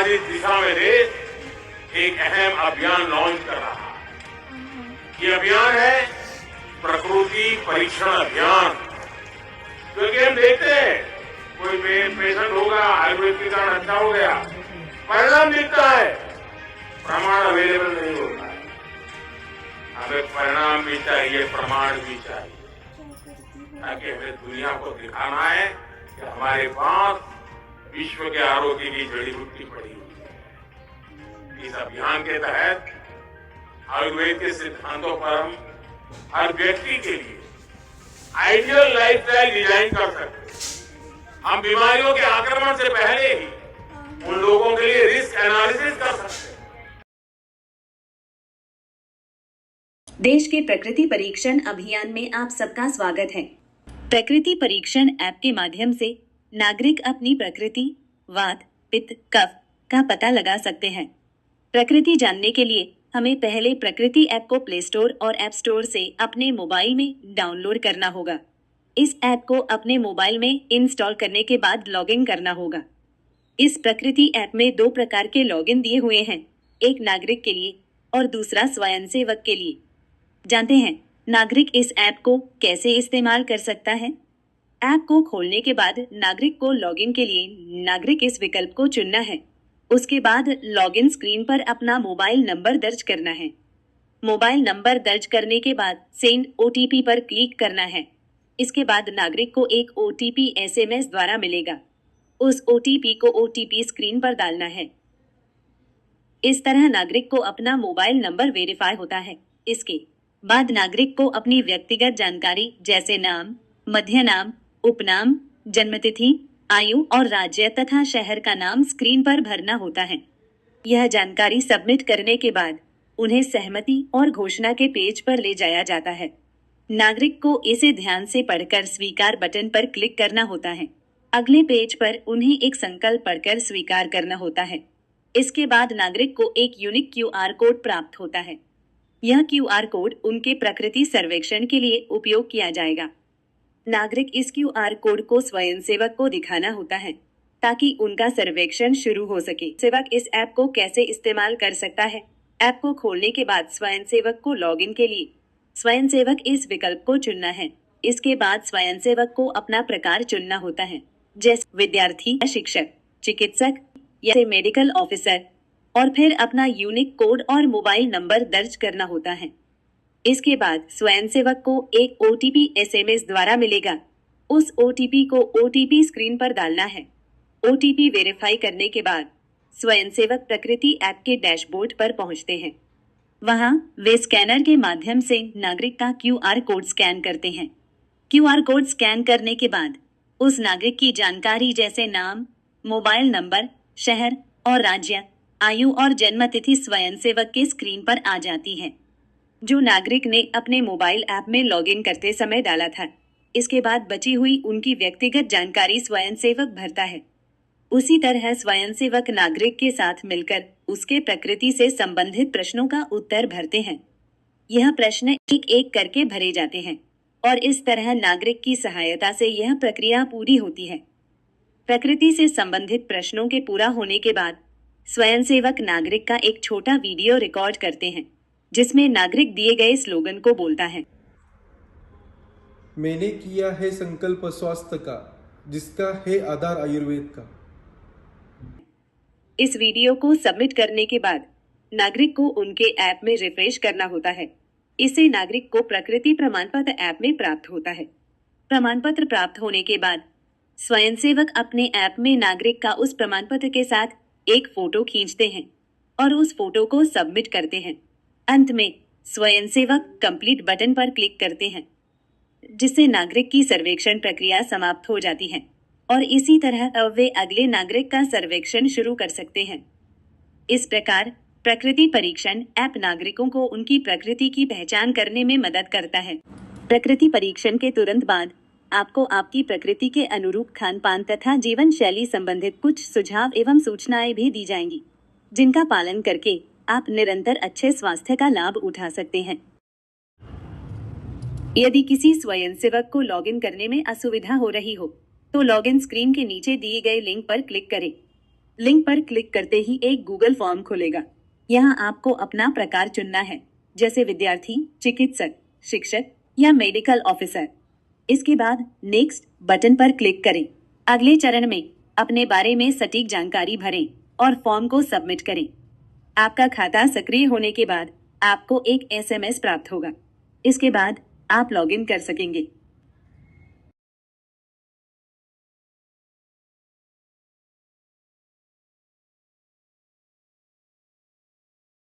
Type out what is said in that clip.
आज इस दिशा में देश एक अहम अभियान लॉन्च कर रहा है। ये अभियान है प्रकृति परीक्षण अभियान। क्योंकि हम देखते हैं कोई पेशेंट होगा, आयुर्वेदिक कारण अच्छा हो गया, परिणाम दिखता है, प्रमाण अवेलेबल नहीं होता है। हमें परिणाम भी चाहिए, प्रमाण भी चाहिए, ताकि हमें दुनिया को दिखाना है कि हमारे पास विश्व के आरोग्य की जड़ी बूटी पड़ी हुई है। इस अभियान के तहत आयुर्वेद के सिद्धांतों पर हम हर व्यक्ति के लिए आइडियल लाइफस्टाइल डिजाइन कर सकते हैं। हम बीमारियों के आक्रमण से पहले ही उन लोगों के लिए रिस्क एनालिसिस कर सकते हैं। देश के प्रकृति परीक्षण अभियान में आप सबका स्वागत है। प्रकृति परीक्षण ऐप के माध्यम से नागरिक अपनी प्रकृति, वात, पित्त, कफ का पता लगा सकते हैं। प्रकृति जानने के लिए हमें पहले प्रकृति ऐप को प्ले स्टोर और ऐप स्टोर से अपने मोबाइल में डाउनलोड करना होगा। इस ऐप को अपने मोबाइल में इंस्टॉल करने के बाद लॉगिन करना होगा। इस प्रकृति ऐप में 2 प्रकार के लॉगिन दिए हुए हैं, एक नागरिक के लिए और दूसरा स्वयंसेवक के लिए। जानते हैं नागरिक इस ऐप को कैसे इस्तेमाल कर सकता है। ऐप को खोलने के बाद नागरिक को लॉगिन के लिए नागरिक इस विकल्प को चुनना है। उसके बाद लॉगिन स्क्रीन पर अपना मोबाइल नंबर दर्ज करना है। मोबाइल नंबर दर्ज करने के बाद सेंड ओटीपी पर क्लिक करना है। इसके बाद नागरिक को एक ओटीपी एसएमएस द्वारा मिलेगा। उस ओटीपी को ओटीपी स्क्रीन पर डालना है। इस तरह नागरिक को अपना मोबाइल नंबर वेरीफाई होता है। इसके बाद नागरिक को अपनी व्यक्तिगत जानकारी जैसे नाम, मध्य नाम, उपनाम, जन्मतिथि, आयु और राज्य तथा शहर का नाम स्क्रीन पर भरना होता है। यह जानकारी सबमिट करने के बाद उन्हें सहमति और घोषणा के पेज पर ले जाया जाता है। नागरिक को इसे ध्यान से पढ़कर स्वीकार बटन पर क्लिक करना होता है। अगले पेज पर उन्हें एक संकल्प पढ़कर स्वीकार करना होता है। इसके बाद नागरिक को एक यूनिक क्यूआर कोड प्राप्त होता है। यह क्यूआर कोड उनके प्रकृति सर्वेक्षण के लिए उपयोग किया जाएगा। नागरिक इस क्यूआर कोड को स्वयंसेवक को दिखाना होता है ताकि उनका सर्वेक्षण शुरू हो सके। सेवक इस ऐप को कैसे इस्तेमाल कर सकता है? ऐप को खोलने के बाद स्वयंसेवक को लॉगिन के लिए स्वयंसेवक इस विकल्प को चुनना है। इसके बाद स्वयंसेवक को अपना प्रकार चुनना होता है, जैसे विद्यार्थी, शिक्षक, चिकित्सक या मेडिकल ऑफिसर, और फिर अपना यूनिक कोड और मोबाइल नंबर दर्ज करना होता है। इसके बाद स्वयंसेवक को एक ओटीपी एसएमएस द्वारा मिलेगा। उस ओटीपी को ओटीपी स्क्रीन पर डालना है। ओटीपी वेरीफाई करने के बाद स्वयंसेवक प्रकृति ऐप के डैशबोर्ड पर पहुंचते हैं। वहां वे स्कैनर के माध्यम से नागरिक का क्यूआर कोड स्कैन करते हैं। क्यूआर कोड स्कैन करने के बाद उस नागरिक की जानकारी जैसे नाम, मोबाइल नंबर, शहर और राज्य, आयु और जन्मतिथि स्वयंसेवक के स्क्रीन पर आ जाती है, जो नागरिक ने अपने मोबाइल ऐप में लॉगिन करते समय डाला था। इसके बाद बची हुई उनकी व्यक्तिगत जानकारी स्वयंसेवक भरता है। उसी तरह स्वयंसेवक नागरिक के साथ मिलकर उसके प्रकृति से संबंधित प्रश्नों का उत्तर भरते हैं। यह प्रश्न एक एक करके भरे जाते हैं और इस तरह नागरिक की सहायता से यह प्रक्रिया पूरी होती है। प्रकृति से संबंधित प्रश्नों के पूरा होने के बाद स्वयंसेवक नागरिक का एक छोटा वीडियो रिकॉर्ड करते हैं, जिसमें नागरिक दिए गए स्लोगन को बोलता है। मैंने किया है संकल्प स्वास्थ्य का, जिसका है आधार आयुर्वेद का। इस वीडियो को सबमिट करने के बाद नागरिक को उनके ऐप में रिफ्रेश करना होता है। इससे नागरिक को प्रकृति प्रमाण पत्र ऐप में प्राप्त होता है। प्रमाण पत्र प्राप्त होने के बाद स्वयंसेवक अपने ऐप में नागरिक का उस प्रमाण पत्र के साथ एक फोटो खींचते हैं और उस फोटो को सबमिट करते हैं। अंत में स्वयंसेवक कंप्लीट बटन पर क्लिक करते हैं, जिससे नागरिक की सर्वेक्षण प्रक्रिया समाप्त हो जाती है और इसी तरह वे अगले नागरिक का सर्वेक्षण शुरू कर सकते हैं। इस प्रकार प्रकृति परीक्षण ऐप नागरिकों को उनकी प्रकृति की पहचान करने में मदद करता है। प्रकृति परीक्षण के तुरंत बाद आपको आपकी प्रकृति के अनुरूप खान पान तथा जीवन शैली संबंधित कुछ सुझाव एवं सूचनाएं भी दी जाएंगी, जिनका पालन करके आप निरंतर अच्छे स्वास्थ्य का लाभ उठा सकते हैं। यदि किसी स्वयंसेवक को लॉगिन करने में असुविधा हो रही हो, तो लॉगिन स्क्रीन के नीचे दिए गए लिंक पर क्लिक करें। लिंक पर क्लिक करते ही एक गूगल फॉर्म खुलेगा। यहाँ आपको अपना प्रकार चुनना है, जैसे विद्यार्थी, चिकित्सक, शिक्षक या मेडिकल ऑफिसर। इसके बाद नेक्स्ट बटन पर क्लिक करें। अगले चरण में अपने बारे में सटीक जानकारी भरें और फॉर्म को सबमिट करें। आपका खाता सक्रिय होने के बाद आपको एक SMS प्राप्त होगा। इसके बाद आप लॉगिन कर सकेंगे।